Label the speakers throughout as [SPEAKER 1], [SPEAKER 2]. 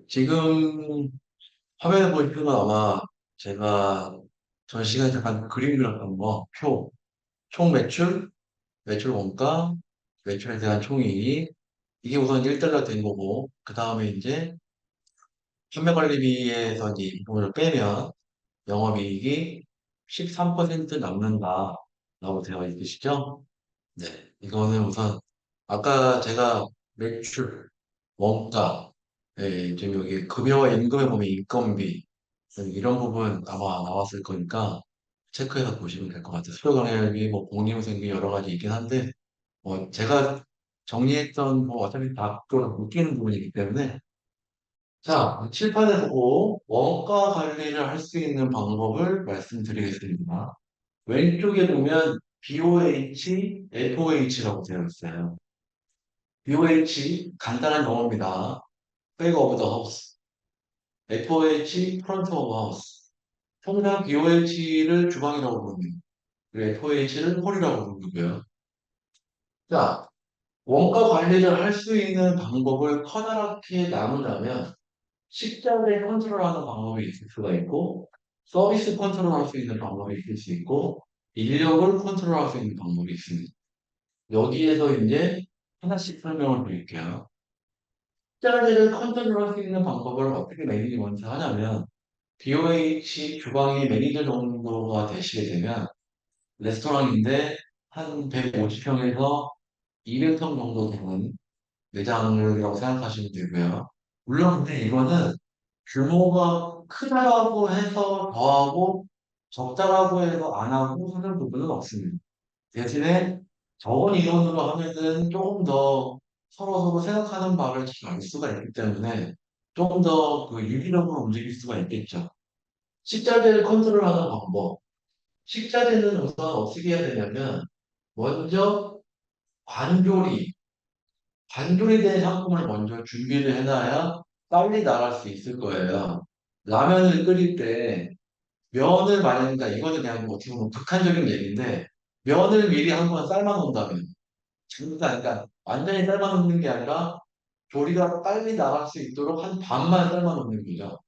[SPEAKER 1] 지금 화면에 보시면 아마 제가 전 시간에 잠깐 그림 그렸던 거, 총 매출, 매출 원가, 매출에 대한 총이익, 이게 우선 1달러 된 거고, 그 다음에 이제 판매관리비에서 이제 이 부분을 빼면 영업이익이 13% 남는다라고 되어 있으시죠? 네. 이거는 우선 아까 제가 매출, 원가, 지금 여기 급여와 임금에 보면 인건비 이런 부분 아마 나왔을 거니까 체크해서 보시면 될 것 같아요. 수요경영비, 뭐 복리후생비 여러 가지 있긴 한데 제가 정리했던 뭐 어차피 다 그거랑 묶이는 부분이기 때문에 자 칠판에 보고 원가 관리를 할 수 있는 방법을 말씀드리겠습니다. 왼쪽에 보면 BOH, FOH라고 되어 있어요. BOH 간단한 영어입니다. Back of the house. FOH front of house. 통상 BOH를 주방이라고 부릅니다. 그리고 FOH를 홀이라고 부르고요. 자, 원가 관리를 할 수 있는 방법을 커다랗게 나누자면 식자재 컨트롤하는 방법이 있을 수가 있고 서비스 컨트롤할 수 있는 방법이 있을 수 있고 인력을 컨트롤할 수 있는 방법이 있습니다. 여기에서 이제 하나씩 설명을 드릴게요. 식자재를 컨트롤할 수 있는 방법을 어떻게 매니지먼트 하냐면 BOH 주방이 매니저 정도가 되시게 되면 레스토랑인데 한 150평에서 200평 정도 되는 매장이라고 생각하시면 되고요. 물론 근데 이거는 규모가 크다고 해서 더하고 적다라고 해서 안 하고 하는 부분은 없습니다. 대신에 적은 인원으로 하면은 조금 더 서로 생각하는 바를 잘 알 수가 있기 때문에 조금 더 그 유기적으로 움직일 수가 있겠죠. 식자재를 컨트롤하는 방법. 식자재는 우선 어떻게 해야 되냐면 먼저 관조리, 관조리 된 상품을 먼저 준비를 해놔야 빨리 나갈 수 있을 거예요. 라면을 끓일 때 면을 만약에 그러니까 이거는 그냥 뭐 어떻게 보면 극한적인 얘기인데 면을 미리 한 번 삶아 놓는다면 그러니까 완전히 삶아 놓는 게 아니라 조리가 빨리 나갈 수 있도록 한 반만 삶아 놓는 거죠.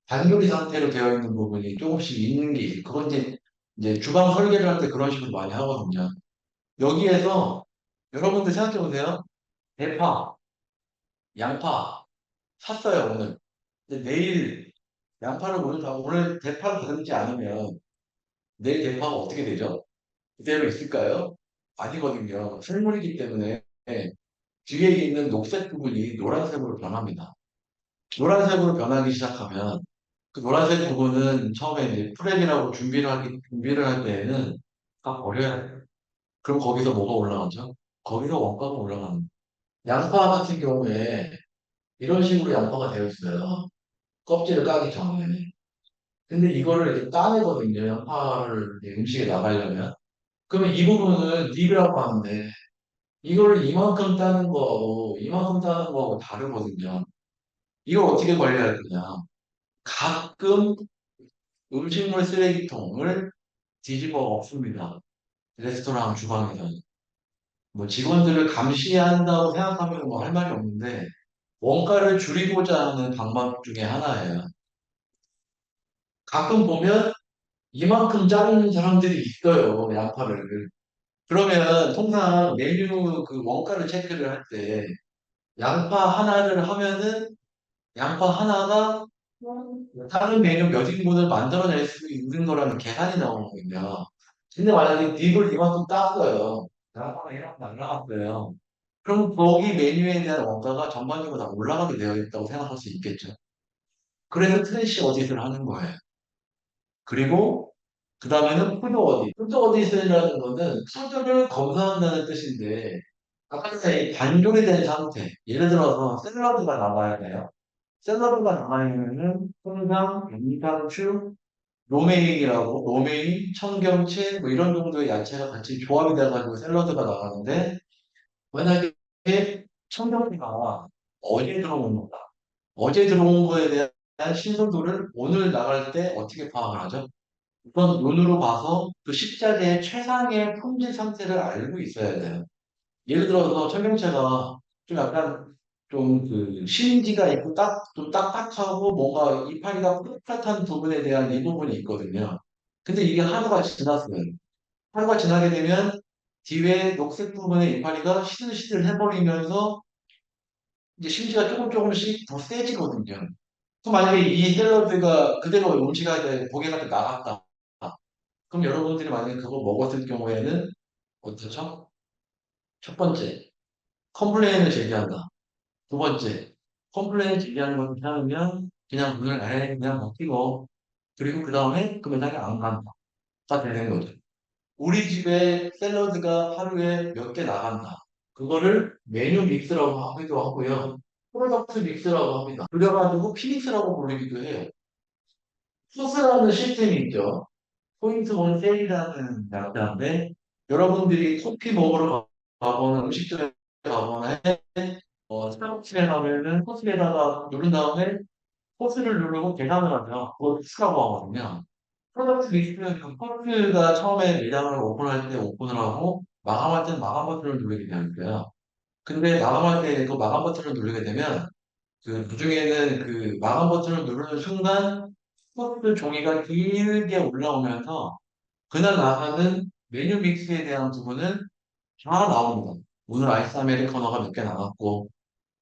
[SPEAKER 1] 반조리 상태로 되어 있는 부분이 조금씩 있는 게 있어요. 그건 이제 주방 설계를 할 때 그런 식으로 많이 하거든요. 여기에서 여러분들 생각해 보세요. 대파, 양파 샀어요, 오늘. 근데 내일 양파를 오늘 대파를 다듬지 않으면 내일 대파가 어떻게 되죠? 그대로 있을까요? 아니거든요. 생물이기 때문에 뒤에 있는 녹색 부분이 노란색으로 변합니다. 노란색으로 변하기 시작하면 그 노란색 부분은 처음에 이제 프랩이라고 준비를 할 때에는 다 버려야 돼요. 그럼 거기서 뭐가 올라가죠? 거기서 원가가 올라가는 거예요. 양파 같은 경우에 이런 식으로 양파가 되어 있어요. 껍질을 까기 전에. 근데 이거를 이렇게 따내거든요. 양파를 이제 음식에 나가려면. 그러면 이 부분은 립이라고 하는데 이거를 이만큼 따는 거하고 이만큼 따는 거하고 다르거든요. 이걸 어떻게 관리할 거냐. 가끔 음식물 쓰레기통을 뒤집어 엎습니다. 레스토랑 주방에서는. 뭐 직원들을 감시한다고 생각하면 뭐 할 말이 없는데 원가를 줄이고자 하는 방법 중에 하나예요. 가끔 보면 이만큼 자르는 사람들이 있어요, 양파를. 그러면 통상 메뉴 그 원가를 체크를 할 때 양파 하나를 하면은 양파 하나가 다른 메뉴 몇 인분을 만들어낼 수 있는 거라는 계산이 나오거든요. 근데 만약에 딥을 이만큼 땄어요. 양파가 이만큼 날라갔어요. 그럼 거기 메뉴에 대한 원가가 전반적으로 다 올라가게 되어 있다고 생각할 수 있겠죠. 그래서 트래시 어짓을 하는 거예요. 그리고 그 다음에는 푸드 어딧. 푸드 어딧이라는 거는 푸드를 검사한다는 뜻인데 아까 전에 이 반조리 된 상태. 예를 들어서 샐러드가 나와야 돼요. 샐러드가 나와있는 통상, 양상추, 로메인, 청경채 뭐 이런 정도의 야채가 같이 조합이 돼가지고 샐러드가 나가는데 만약에 청경채가 어제 들어온 거다. 어제 들어온 거에 대한 신선도를 오늘 나갈 때 어떻게 파악을 하죠? 우선 눈으로 봐서 그 식자재의 최상의 품질 상태를 알고 있어야 돼요. 예를 들어서 청경채가 좀 약간 좀 그 심지가 있고 좀 딱딱하고 뭔가 이파리가 푸릇푸릇한 부분에 대한 이 부분이 있거든요. 근데 이게 하루가 지났어요. 하루가 지나게 되면 뒤에 녹색 부분의 이파리가 시들시들 해버리면서 이제 심지가 조금씩 더 세지거든요. 그럼 만약에 이 샐러드가 그대로 음식할 때 고개가 나갔다. 그럼 여러분들이 만약에 그거 먹었을 경우에는 어떻죠? 첫 번째, 컴플레인을 제기한다. 두 번째, 컴플레인 제기하는 걸 괜찮으면 그냥 문을 아예 그냥 먹히고 그리고 그 다음에 그 매장에 안 간다. 가 되는 거죠. 우리 집에 샐러드가 하루에 몇 개 나간다. 그거를 메뉴 믹스라고 하기도 하고요. 프로덕트 믹스라고 합니다. 그래가지고 피닉스라고 부르기도 해요. 소스라는 시스템이 있죠. 포인트 온 세일이라는 약자인데 여러분들이 커피 먹으러 가거나 음식점에 가거나 스타벅스에 가면은 코스에다가 누른 다음에 코스를 누르고 계산을 하면 그걸 믹스라고 하거든요. 프로덕트 믹스는 그 코스가 처음에 매장을 오픈할 때 오픈을 하고 마감할 때는 마감 버튼을 누르게 되는데요. 근데 마감할 때 그 마감 버튼을 누르게 되면 그 중에는 그 마감 버튼을 누르는 순간 코스 종이가 길게 올라오면서 그날 나가는 메뉴 믹스에 대한 부분은 다 나옵니다. 오늘 아이스 아메리카노가 몇 개 나갔고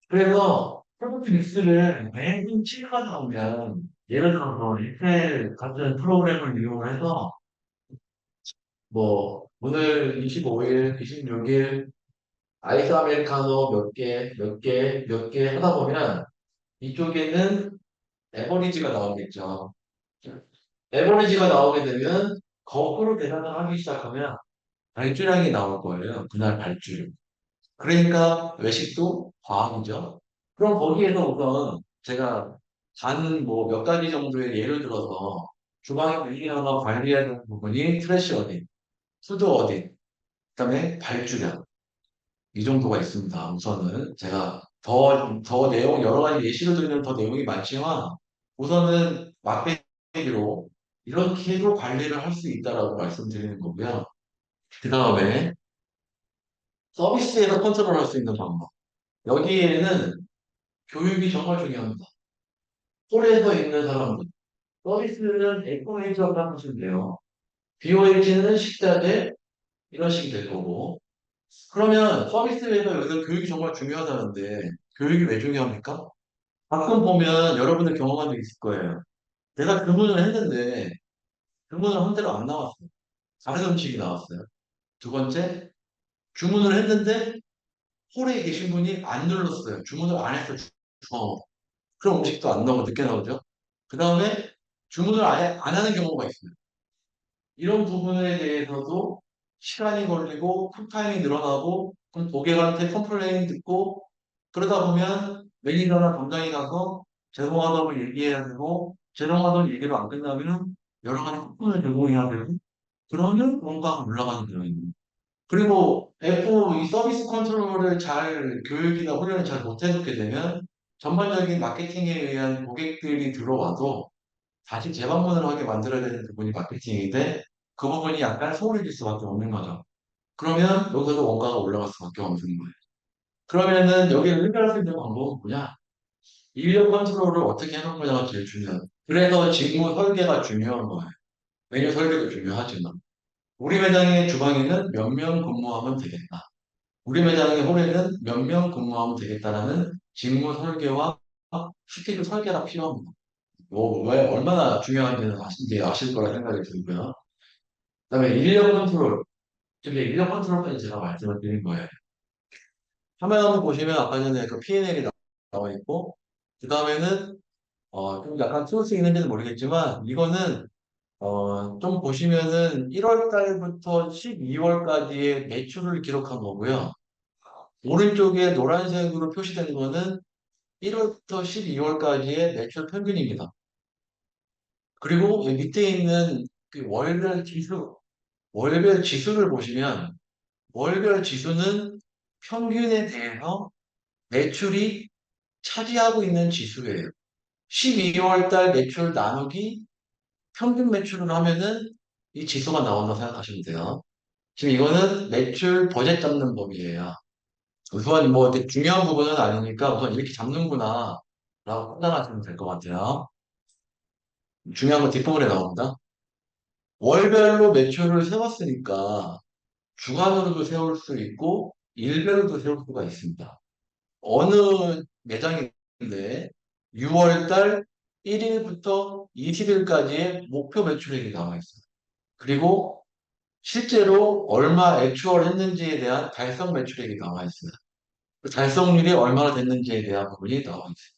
[SPEAKER 1] 그래서 프로덕트 믹스를 매일 체크하다 보면 예를 들어서 엑셀 같은 프로그램을 이용해서 뭐 오늘 25일, 26일 아이스 아메리카노 몇 개 하다 보면 이쪽에는 에버리지가 나오겠죠. 에버리지가 나오게 되면 거꾸로 계산을 하기 시작하면 발주량이 나올 거예요. 그날 발주. 그러니까 외식도 과학이죠. 그럼 거기에서 우선 제가 단 뭐 몇 가지 정도의 예를 들어서 주방에 관리하거나 관리해야 되는 부분이 트래시 어딘, 푸드 어딘, 그다음에 발주량 이 정도가 있습니다. 우선은 제가 더 내용 여러 가지 예시를 들면 더 내용이 많지만 우선은 맛배기로 이렇게도 관리를 할 수 있다라고 말씀드리는 거고요. 그 다음에 서비스에서 컨트롤할 수 있는 방법. 여기에는 교육이 정말 중요합니다. 홀에서 있는 사람들. 서비스는 FOH라고 하시면 돼요. BOH는 식자재 이런 식이 될 거고. 그러면 서비스에서 여기서 교육이 정말 중요하다는데 교육이 왜 중요합니까? 가끔 보면 여러분들 경험한 적 있을 거예요. 내가 주문을 했는데 주문을 한 대로 안 나왔어요. 다른 음식이 나왔어요. 두 번째, 주문을 했는데 홀에 계신 분이 안 눌렀어요. 주문을 안 했어요. 그럼 음식도 안 나오고 늦게 나오죠. 그 다음에 주문을 아예 안 하는 경우가 있어요. 이런 부분에 대해서도 시간이 걸리고 쿨타임이 늘어나고 그럼 고객한테 컴플레인 듣고 그러다 보면 매니저나 담당이 가서 죄송하다고 얘기해야 되고 죄송하다고 얘기로 안 끝나면 여러 가지 쿠폰을 제공해야 되고 그러면 원가가 올라가는 경우입니다 그리고 F 이 서비스 컨트롤을 잘 교육이나 훈련을 잘 못해놓게 되면 전반적인 마케팅에 의한 고객들이 들어와도 다시 재방문을 하게 만들어야 되는 부분이 마케팅인데 그 부분이 약간 소홀해질 수밖에 없는 거죠. 그러면 여기서도 원가가 올라갈 수밖에 없는 거예요. 그러면은 여기를 해결할 수 있는 방법은 뭐냐? 인력 컨트롤을 어떻게 해놓은 거냐가 제일 중요해요. 그래서 직무 설계가 중요한 거예요. 메뉴 설계도 중요하지만 우리 매장의 주방에는 몇 명 근무하면 되겠다. 우리 매장의 홀에는 몇 명 근무하면 되겠다라는 직무 설계와 스케줄 설계가 필요합니다. 왜 얼마나 중요한지는 이제 아실 거라 생각이 들고요. 그다음에 인력 컨트롤, 지금 인력 컨트롤까지 제가 말씀을 드린 거예요. 화면 한번 보시면 아까 전에 그 P&L이 나와 있고, 그 다음에는 좀 약간 쏠수 있는지는 모르겠지만 이거는 좀 보시면은 1월 달부터 12월까지의 매출을 기록한 거고요. 오른쪽에 노란색으로 표시된 거는 1월부터 12월까지의 매출 평균입니다. 그리고 이 밑에 있는 그 월별 지수를 보시면 월별 지수는 평균에 대해서 매출이 차지하고 있는 지수예요. 12월 달 매출 나누기 평균 매출을 하면은 이 지수가 나온다고 생각하시면 돼요. 지금 이거는 매출 버젯 잡는 법이에요. 우선 뭐 이렇게 중요한 부분은 아니니까 우선 이렇게 잡는구나 라고 판단하시면 될 것 같아요. 중요한 건 뒷부분에 나옵니다. 월별로 매출을 세웠으니까 주간으로도 세울 수 있고 일별로도 세울 수가 있습니다. 어느 매장인데 6월 달 1일부터 20일까지의 목표 매출액이 나와 있어요. 그리고 실제로 얼마 액추얼 했는지에 대한 달성 매출액이 나와 있어요. 그 달성률이 얼마나 됐는지에 대한 부분이 나와 있어요.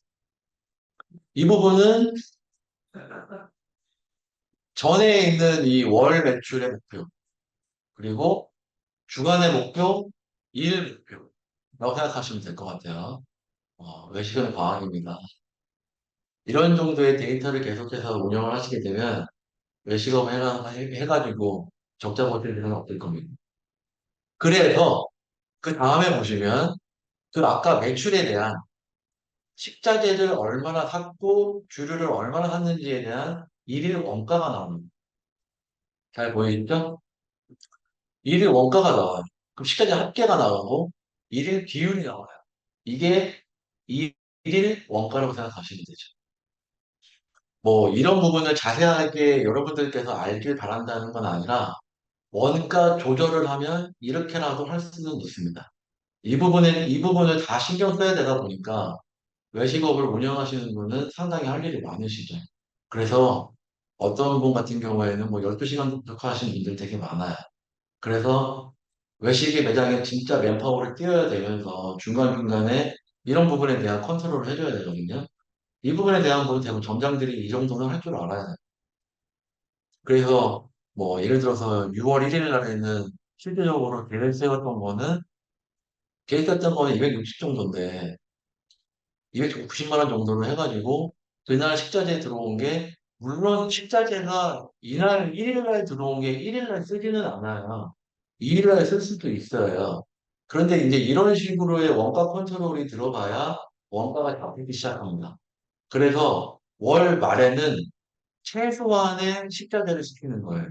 [SPEAKER 1] 이 부분은 전에 있는 이 월 매출의 목표, 그리고 주간의 목표, 일 목표라고 생각하시면 될 것 같아요. 외식은 과학입니다. 이런 정도의 데이터를 계속해서 운영을 하시게 되면 외식업 해가지고 적자 버틸 일은 없을 겁니다. 그래서 그 다음에 보시면 그 아까 매출에 대한 식자재를 얼마나 샀고 주류를 얼마나 샀는지에 대한 일일 원가가 나옵니다. 잘 보이시죠? 일일 원가가 나와요. 그럼 식자재 합계가 나오고 일일 비율이 나와요. 이게 일일 원가라고 생각하시면 되죠. 뭐 이런 부분을 자세하게 여러분들께서 알길 바란다는 건 아니라 원가 조절을 하면 이렇게라도 할 수는 있습니다. 이 부분을 다 신경 써야 되다 보니까 외식업을 운영하시는 분은 상당히 할 일이 많으시죠. 그래서 어떤 분 같은 경우에는 뭐 12시간 하시는 분들 되게 많아요. 그래서 외식의 매장에 진짜 맨파워를 띄워야 되면서 중간중간에 이런 부분에 대한 컨트롤을 해줘야 되거든요. 이 부분에 대한 부분 대부분 점장들이 이 정도는 할 줄 알아야 돼요. 그래서 뭐 예를 들어서 6월 1일 날에는 실질적으로 계획 세웠던 거는 계획했던 거는 260 정도인데 290만 원 정도로 해가지고 그날 식자재 들어온 게 물론 식자재가 이날 1일 날 들어온 게 1일 날 쓰지는 않아요. 2일 날 쓸 수도 있어요. 그런데 이제 이런 식으로의 원가 컨트롤이 들어가야 원가가 잡히기 시작합니다. 그래서 월 말에는 최소한의 식자재를 시키는 거예요.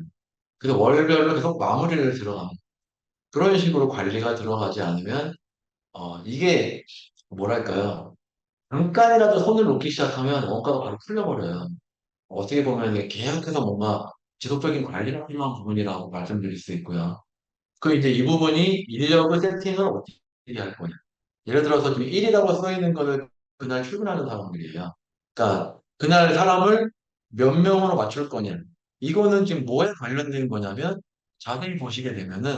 [SPEAKER 1] 그래서 월별로 계속 마무리를 들어갑니다. 그런 식으로 관리가 들어가지 않으면 이게 뭐랄까요? 잠깐이라도 손을 놓기 시작하면 원가가 바로 풀려버려요. 어떻게 보면 이게 계속해서 뭔가 지속적인 관리가 필요한 부분이라고 말씀드릴 수 있고요. 그 이제 이 부분이 인력의 세팅을 어떻게 할 거냐. 예를 들어서 지금 1이라고 써 있는 거를 그날 출근하는 사람들이에요. 그러니까 그날 사람을 몇 명으로 맞출 거냐. 이거는 지금 뭐에 관련된 거냐면 자세히 보시게 되면은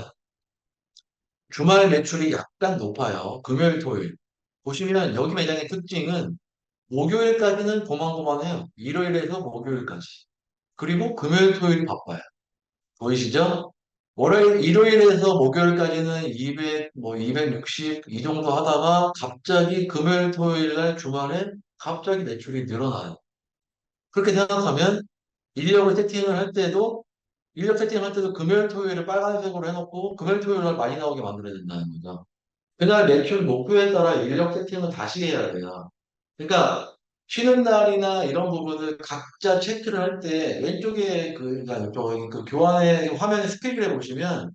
[SPEAKER 1] 주말 매출이 약간 높아요. 금요일, 토요일. 보시면 여기 매장의 특징은 목요일까지는 고만고만해요. 일요일에서 목요일까지. 그리고 금요일, 토요일이 바빠요. 보이시죠? 월요일, 일요일에서 목요일까지는 200, 뭐 260 이 정도 하다가 갑자기 금요일, 토요일 날 주말에 갑자기 매출이 늘어나요. 그렇게 생각하면 인력을 세팅을 할 때도 인력 세팅을 할 때도 금요일, 토요일을 빨간색으로 해놓고 금요일, 토요일 날 많이 나오게 만들어야 된다는 거죠. 그날 매출 목표에 따라 인력 세팅을 다시 해야 돼요. 그러니까 쉬는 날이나 이런 부분을 각자 체크를 할 때 왼쪽에 그러니까 저기 그 교환의 화면에 스케줄에 보시면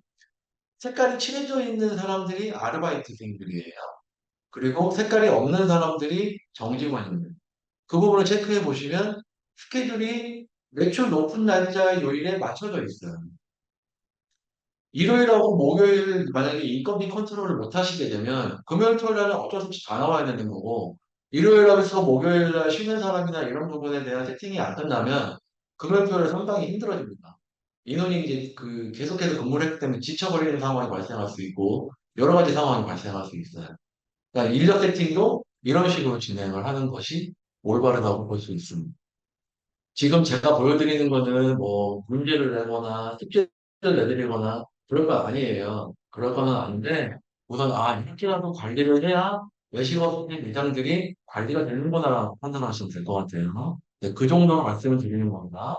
[SPEAKER 1] 색깔이 칠해져 있는 사람들이 아르바이트생들이에요. 그리고 색깔이 없는 사람들이 정직원입니다. 그 부분을 체크해 보시면 스케줄이 매출 높은 날짜 요일에 맞춰져 있어요. 일요일하고 목요일 만약에 인건비 컨트롤을 못 하시게 되면 금요일 토요일 날은 어쩔 수 없이 다 나와야 되는 거고 일요일하고 해서 목요일 날 쉬는 사람이나 이런 부분에 대한 세팅이 안 끝나면 금요일 토요일 상당히 힘들어집니다. 인원이 이제 그 계속해서 근무를 했기 때문에 지쳐버리는 상황이 발생할 수 있고 여러 가지 상황이 발생할 수 있어요. 그러니까 인력 세팅도 이런 식으로 진행을 하는 것이 올바르다고 볼 수 있습니다. 지금 제가 보여드리는 거는 뭐 문제를 내거나 숙제를 내드리거나 그럴 거 아니에요. 그럴 거는 아닌데 우선 이렇게라도 관리를 해야 외식업의 매장들이 관리가 되는구나 판단하시면 될 것 같아요. 네, 그 정도로 말씀을 드리는 겁니다.